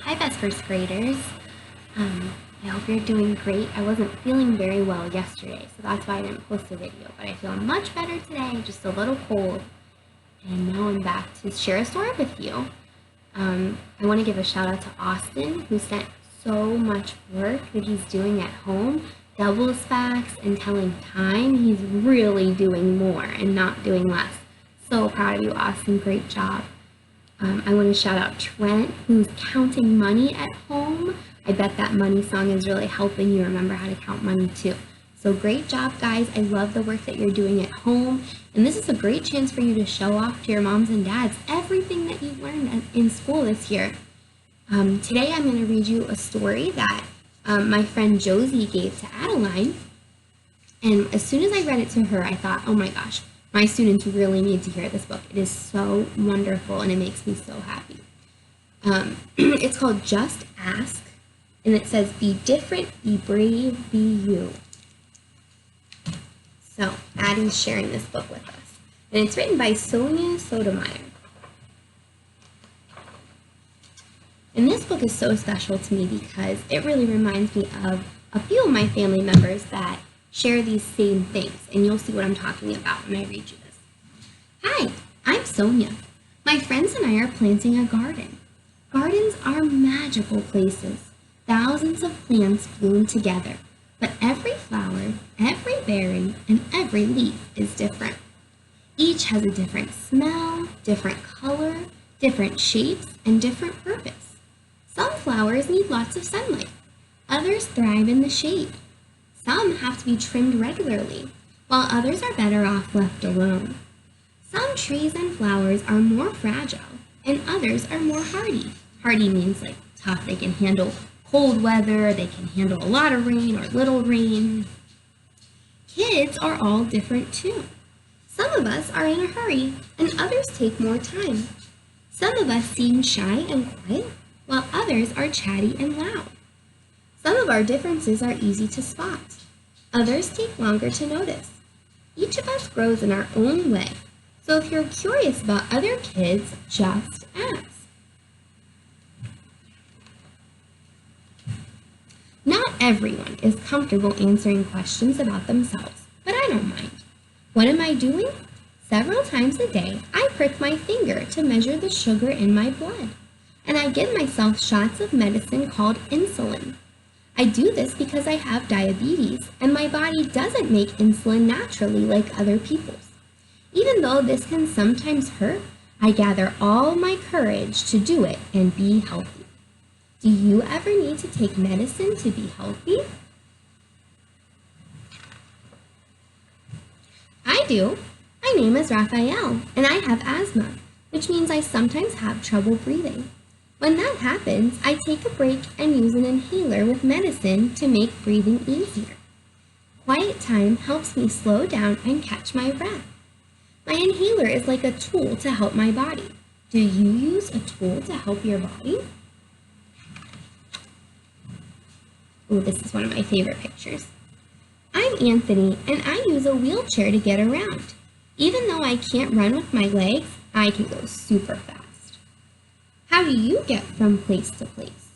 Hi, best first graders. I hope you're doing great. I wasn't feeling very well yesterday, so that's why I didn't post a video, but I feel much better today, just a little cold. And now I'm back to share a story with you. I want to give a shout out to Austin, who sent so much work that he's doing at home, doubles facts and telling time. He's really doing more and not doing less. So proud of you, Austin. Great job. I want to shout out Trent, who's counting money at home. I bet that money song is really helping you remember how to count money too. So great job, guys. I love the work that you're doing at home. And this is a great chance for you to show off to your moms and dads everything that you've learned in school this year. Today I'm going to read you a story that my friend Josie gave to Adeline. And as soon as I read it to her, I thought, oh my gosh, my students really need to hear this book. It is so wonderful and it makes me so happy. It's called Just Ask, and it says, be different, be brave, be you. So Addie's sharing this book with us. And it's written by Sonia Sotomayor. And this book is so special to me because it really reminds me of a few of my family members that share these same things, and you'll see what I'm talking about when I read you this. Hi, I'm Sonia. My friends and I are planting a garden. Gardens are magical places. Thousands of plants bloom together, but every flower, every berry, and every leaf is different. Each has a different smell, different color, different shapes, and different purpose. Some flowers need lots of sunlight. Others thrive in the shade. Some have to be trimmed regularly, while others are better off left alone. Some trees and flowers are more fragile, and others are more hardy. Hardy means like tough. They can handle cold weather, they can handle a lot of rain or little rain. Kids are all different too. Some of us are in a hurry, and others take more time. Some of us seem shy and quiet, while others are chatty and loud. Some of our differences are easy to spot. Others take longer to notice. Each of us grows in our own way. So if you're curious about other kids, just ask. Not everyone is comfortable answering questions about themselves, but I don't mind. What am I doing? Several times a day, I prick my finger to measure the sugar in my blood, and I give myself shots of medicine called insulin. I do this because I have diabetes, and my body doesn't make insulin naturally like other people's. Even though this can sometimes hurt, I gather all my courage to do it and be healthy. Do you ever need to take medicine to be healthy? I do. My name is Raphael, and I have asthma, which means I sometimes have trouble breathing. When that happens, I take a break and use an inhaler with medicine to make breathing easier. Quiet time helps me slow down and catch my breath. My inhaler is like a tool to help my body. Do you use a tool to help your body? Oh, this is one of my favorite pictures. I'm Anthony, and I use a wheelchair to get around. Even though I can't run with my legs, I can go super fast. How do you get from place to place?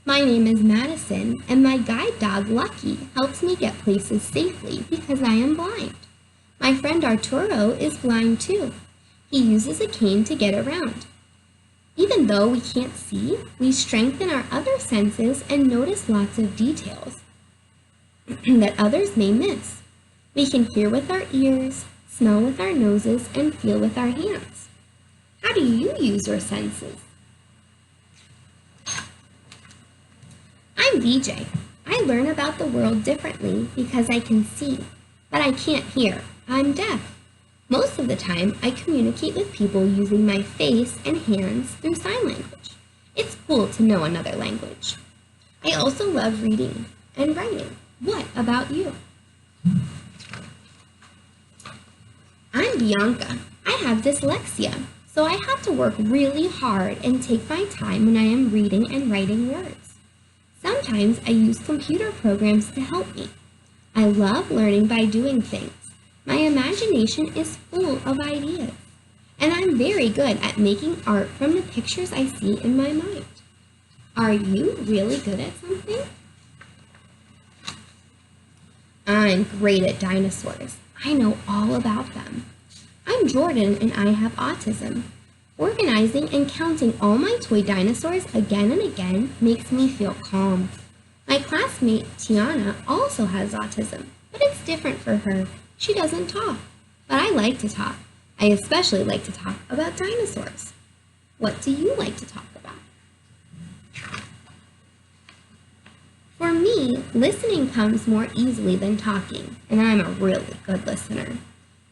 My name is Madison, and my guide dog, Lucky, helps me get places safely because I am blind. My friend Arturo is blind too. He uses a cane to get around. Even though we can't see, we strengthen our other senses and notice lots of details that others may miss. We can hear with our ears, smell with our noses, and feel with our hands. How do you use your senses? I'm VJ. I learn about the world differently because I can see, but I can't hear. I'm deaf. Most of the time, I communicate with people using my face and hands through sign language. It's cool to know another language. I also love reading and writing. What about you? I'm Bianca. I have dyslexia, so I have to work really hard and take my time when I am reading and writing words. Sometimes I use computer programs to help me. I love learning by doing things. My imagination is full of ideas, and I'm I'm very good at making art from the pictures I see in my mind. Are you really good at something? I'm great at dinosaurs. I know all about them. I'm Jordan and I have autism. Organizing and counting all my toy dinosaurs again and again makes me feel calm. My classmate Tiana also has autism, but it's different for her. She doesn't talk, but I like to talk. I especially like to talk about dinosaurs. What do you like to talk about? For me, listening comes more easily than talking, and I'm a really good listener.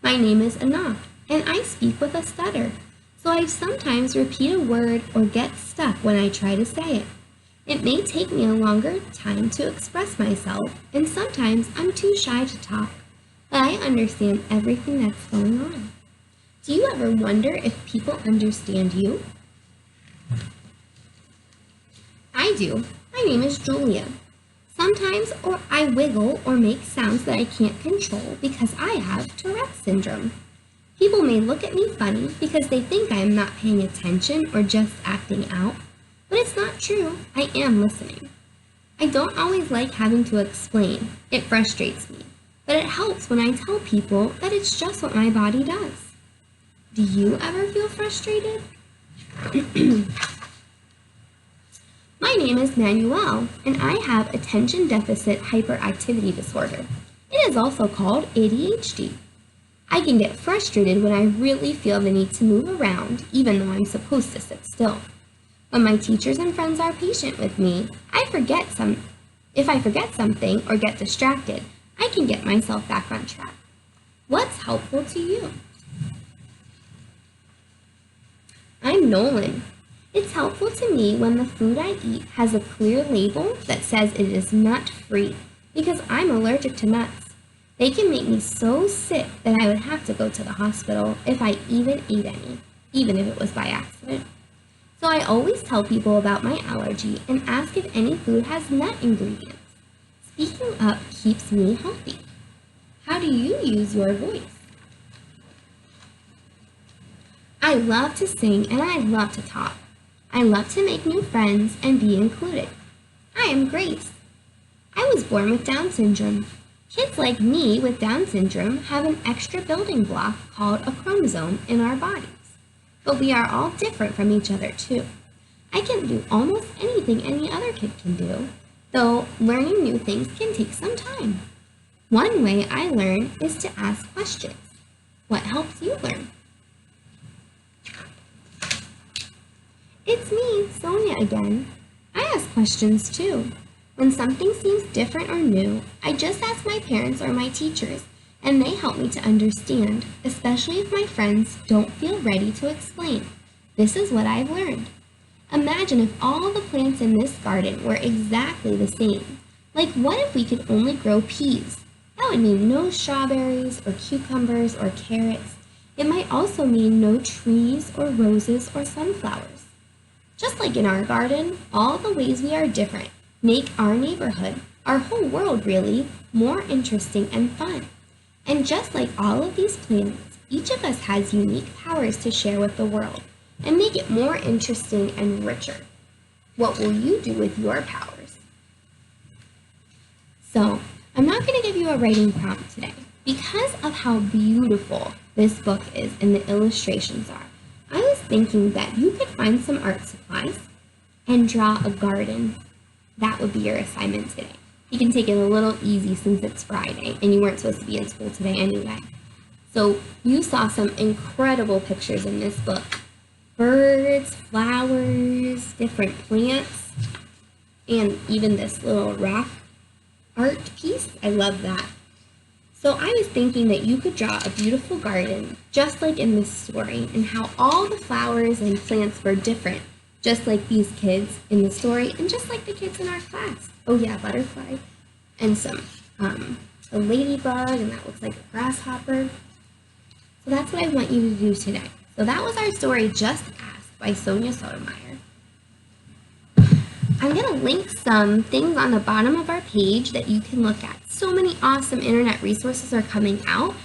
My name is Anat, and I speak with a stutter, so I sometimes repeat a word or get stuck when I try to say it. It may take me a longer time to express myself, and sometimes I'm too shy to talk, but I understand everything that's going on. Do you ever wonder if people understand you? I do. My name is Julia. Sometimes I wiggle or make sounds that I can't control because I have Tourette's syndrome. People may look at me funny because they think I am not paying attention or just acting out, but it's not true. I am listening. I don't always like having to explain. It frustrates me, but it helps when I tell people that it's just what my body does. Do you ever feel frustrated? My name is Manuel, and I have attention deficit hyperactivity disorder. It is also called ADHD. I can get frustrated when I really feel the need to move around, even though I'm supposed to sit still. When my teachers and friends are patient with me, if I forget something or get distracted, I can get myself back on track. What's helpful to you? I'm Nolan. It's helpful to me when the food I eat has a clear label that says it is nut-free, because I'm allergic to nuts. They can make me so sick that I would have to go to the hospital if I even ate any, even if it was by accident. So I always tell people about my allergy and ask if any food has nut ingredients. Speaking up keeps me healthy. How do you use your voice? I love to sing and I love to talk. I love to make new friends and be included. I am Grace. I was born with Down syndrome. Kids like me with Down syndrome have an extra building block called a chromosome in our bodies. But we are all different from each other too. I can do almost anything any other kid can do, though learning new things can take some time. One way I learn is to ask questions. What helps you learn? It's me, Sonia again. I ask questions too. When something seems different or new, I just ask my parents or my teachers, and they help me to understand, especially if my friends don't feel ready to explain. This is what I've learned. Imagine if all the plants in this garden were exactly the same. Like what if we could only grow peas? That would mean no strawberries or cucumbers or carrots. It might also mean no trees or roses or sunflowers. Just like in our garden, all the ways we are different make our neighborhood, our whole world really, more interesting and fun. And just like all of these plants, each of us has unique powers to share with the world and make it more interesting and richer. What will you do with your powers? So, I'm not going to give you a writing prompt today. Because of how beautiful this book is and the illustrations are, I was thinking that you could find some art supplies and draw a garden. That would be your assignment today. You can take it a little easy since it's Friday and you weren't supposed to be in school today anyway. So you saw some incredible pictures in this book. Birds, flowers, different plants, and even this little rock art piece. I love that. So I was thinking that you could draw a beautiful garden, just like in this story, and how all the flowers and plants were different, just like these kids in the story, and just like the kids in our class. Oh yeah, butterfly, and a ladybug, and that looks like a grasshopper. So that's what I want you to do today. So that was our story, Just Ask, by Sonia Sotomayor. I'm going to link some things on the bottom of our page that you can look at. So many awesome internet resources are coming out.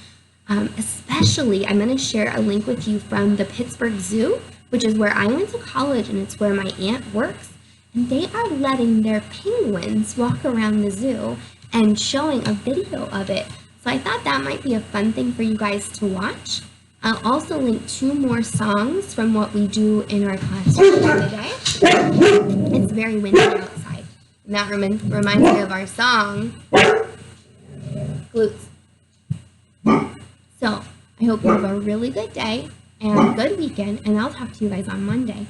Especially, I'm going to share a link with you from the Pittsburgh Zoo, which is where I went to college and it's where my aunt works. And they are letting their penguins walk around the zoo and showing a video of it. So I thought that might be a fun thing for you guys to watch. I'll also link 2 more songs from what we do in our classroom today. It's very windy outside. And that reminds me of our song, Glutes. So I hope you have a really good day and good weekend, and I'll talk to you guys on Monday.